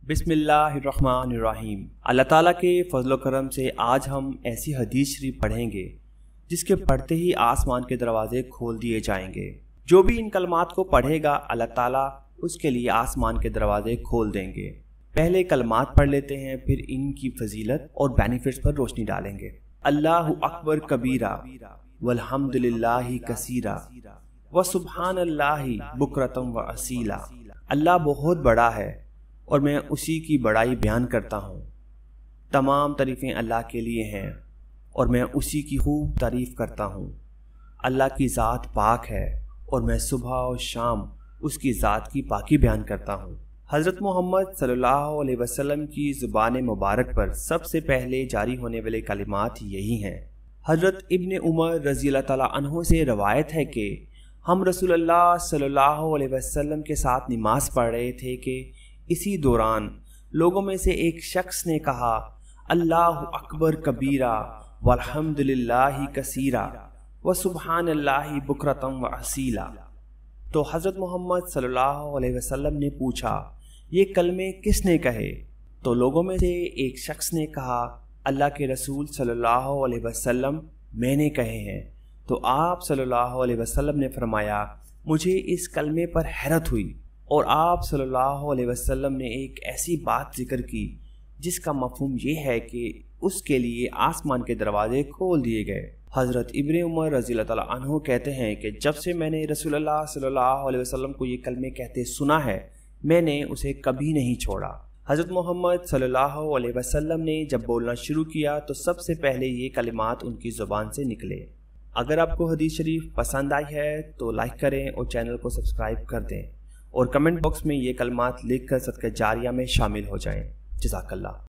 बिस्मिल्लाहिर्रहमानिर्रहीम। अल्लाह ताला के फजल व करम से आज हम ऐसी हदीस शरीफ पढ़ेंगे जिसके पढ़ते ही आसमान के दरवाजे खोल दिए जाएंगे। जो भी इन कलमात को पढ़ेगा अल्लाह ताला उसके लिए आसमान के दरवाजे खोल देंगे। पहले कलमात पढ़ लेते हैं, फिर इनकी फजीलत और बेनिफिट्स पर रोशनी डालेंगे। अल्लाहु अकबर कबीरा व अल-हमदु लिल्लाहि कसीरा व सुबहान-अल्लाहि बुक्रatan व असीला। अल्लाह बहुत बड़ा है और मैं उसी की बड़ाई बयान करता हूँ। तमाम तारीफ़ें अल्लाह के लिए हैं और मैं उसी की खूब तारीफ़ करता हूँ। अल्लाह की ज़ात पाक है और मैं सुबह और शाम उसकी ज़ात की पाकी बयान करता हूँ। हज़रत मोहम्मद सल्लल्लाहु अलैहि वसल्लम की ज़ुबान मुबारक पर सबसे पहले जारी होने वाले कलिमात यही हैं। हज़रत इब्न उमर रज़ी अल्लाह anhu से रवायत है कि हम रसूल-अल्लाह सल्लल्लाहु अलैहि वसल्लम के साथ नमाज पढ़ रहे थे कि इसी दौरान लोगों में से एक शख्स ने कहा, अल्लाहु अकबर कबीरा व अल-हमदु लिल्लाहि कसीरा व सुबहान-अल्लाहि बुक्रatan व असीला। तो हज़रत मोहम्मद सल्लल्लाहु अलैहि वसल्लम ने पूछा, ये कलमे किसने कहे? तो लोगों में से एक शख्स ने कहा, अल्लाह के रसूल सल्लल्लाहु अलैहि वसल्लम, मैंने कहे हैं। तो आप सल्लल्लाहु अलैहि वसल्लम ने फरमाया, मुझे इस कलमे पर हैरत हुई और आप सल्लल्लाहु अलैहि वसल्लम ने एक ऐसी बात जिक्र की जिसका मफहूम ये है कि उसके लिए आसमान के दरवाजे खोल दिए गए। हज़रत इब्न उमर रज़ी अल्लाह अन्हु कहते हैं कि जब से मैंने रसूलुल्लाह सल्लल्लाहु अलैहि वसल्लम को ये कलमे कहते सुना है, मैंने उसे कभी नहीं छोड़ा। हज़रत मोहम्मद सल्लल्लाहु अलैहि वसल्लम ने जब बोलना शुरू किया तो सबसे पहले ये कलिमात उनकी ज़ुबान से निकले। अगर आपको हदीस शरीफ पसंद आई है तो लाइक करें और चैनल को सब्सक्राइब कर दें और कमेंट बॉक्स में ये कलमात लिख कर सदक़े जारिया में शामिल हो जाएं। जज़ाकल्लाह।